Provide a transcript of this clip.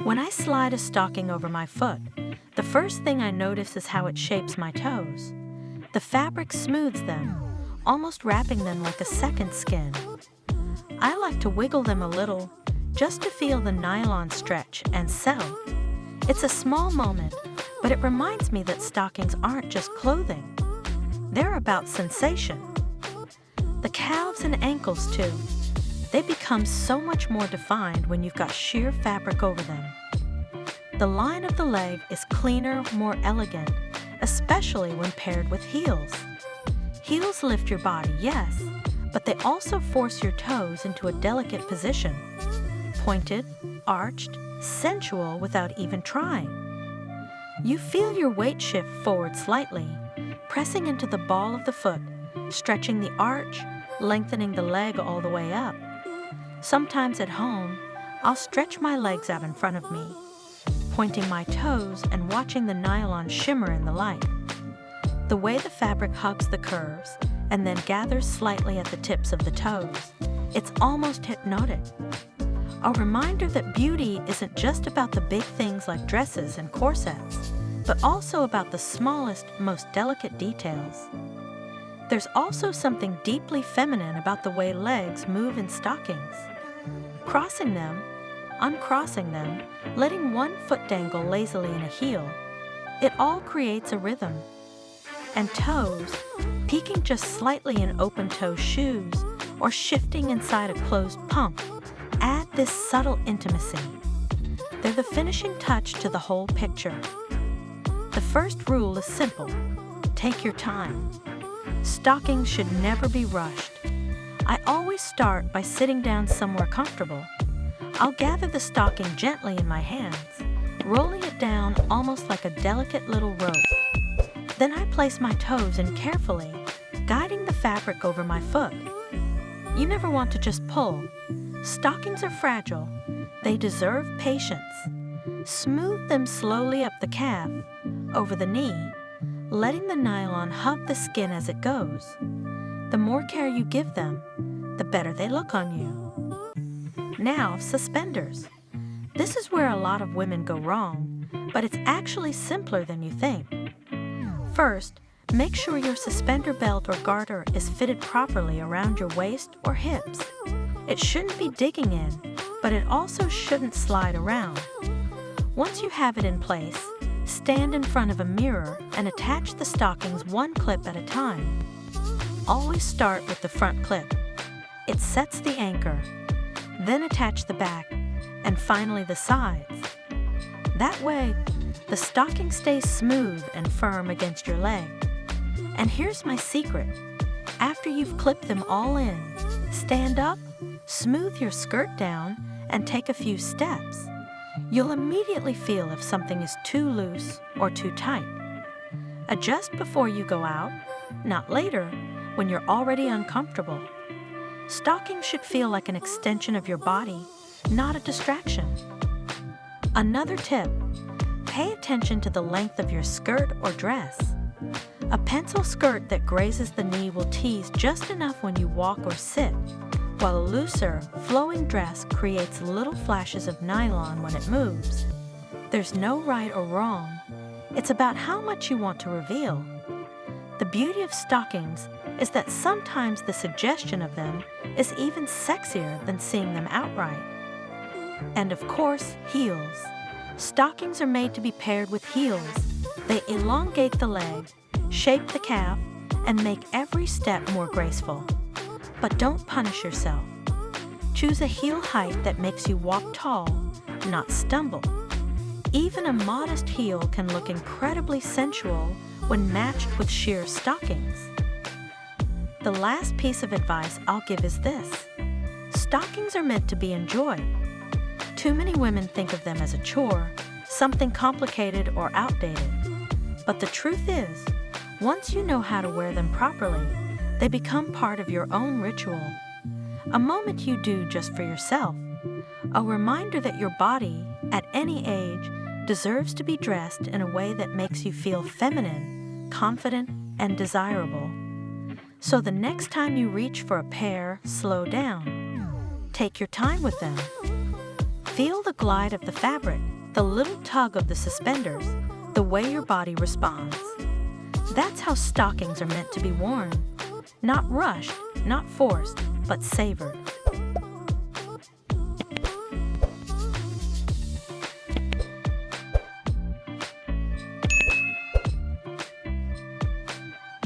When I slide a stocking over my foot, the first thing I notice is how it shapes my toes. The fabric smooths them, almost wrapping them like a second skin. I like to wiggle them a little, just to feel the nylon stretch and settle. It's a small moment, but it reminds me that stockings aren't just clothing. They're about sensation. The calves and ankles too. They become so much more defined when you've got sheer fabric over them. The line of the leg is cleaner, more elegant, especially when paired with heels. Heels lift your body, yes, but they also force your toes into a delicate position. Pointed, arched, sensual without even trying. You feel your weight shift forward slightly, pressing into the ball of the foot, stretching the arch, lengthening the leg all the way up. Sometimes at home, I'll stretch my legs out in front of me, pointing my toes and watching the nylon shimmer in the light. The way the fabric hugs the curves and then gathers slightly at the tips of the toes, it's almost hypnotic. A reminder that beauty isn't just about the big things like dresses and corsets, but also about the smallest, most delicate details. There's also something deeply feminine about the way legs move in stockings. Crossing them, uncrossing them, letting one foot dangle lazily in a heel, it all creates a rhythm. And toes, peeking just slightly in open-toe shoes or shifting inside a closed pump, add this subtle intimacy. They're the finishing touch to the whole picture. The first rule is simple: take your time. Stockings should never be rushed. I always start by sitting down somewhere comfortable. I'll gather the stocking gently in my hands, rolling it down almost like a delicate little rope. Then I place my toes in carefully, guiding the fabric over my foot. You never want to just pull. Stockings are fragile. They deserve patience. Smooth them slowly up the calf, over the knee, letting the nylon hug the skin as it goes. The more care you give them, the better they look on you. Now, suspenders. This is where a lot of women go wrong, but it's actually simpler than you think. First, make sure your suspender belt or garter is fitted properly around your waist or hips. It shouldn't be digging in, but it also shouldn't slide around. Once you have it in place, stand in front of a mirror and attach the stockings one clip at a time. Always start with the front clip. It sets the anchor. Then attach the back, and finally the sides. That way, the stocking stays smooth and firm against your leg. And here's my secret. After you've clipped them all in, stand up, smooth your skirt down, and take a few steps. You'll immediately feel if something is too loose or too tight. Adjust before you go out, not later, when you're already uncomfortable. Stockings should feel like an extension of your body, not a distraction. Another tip: pay attention to the length of your skirt or dress. A pencil skirt that grazes the knee will tease just enough when you walk or sit, while a looser, flowing dress creates little flashes of nylon when it moves. There's no right or wrong. It's about how much you want to reveal. The beauty of stockings is that sometimes the suggestion of them is even sexier than seeing them outright. And of course, heels. Stockings are made to be paired with heels. They elongate the leg, shape the calf, and make every step more graceful. But don't punish yourself. Choose a heel height that makes you walk tall, not stumble. Even a modest heel can look incredibly sensual when matched with sheer stockings. The last piece of advice I'll give is this: stockings are meant to be enjoyed. Too many women think of them as a chore, something complicated or outdated. But the truth is, once you know how to wear them properly, they become part of your own ritual. A moment you do just for yourself. A reminder that your body, at any age, deserves to be dressed in a way that makes you feel feminine, confident, and desirable. So the next time you reach for a pair, slow down. Take your time with them. Feel the glide of the fabric, the little tug of the suspenders, the way your body responds. That's how stockings are meant to be worn. Not rushed, not forced, but savored.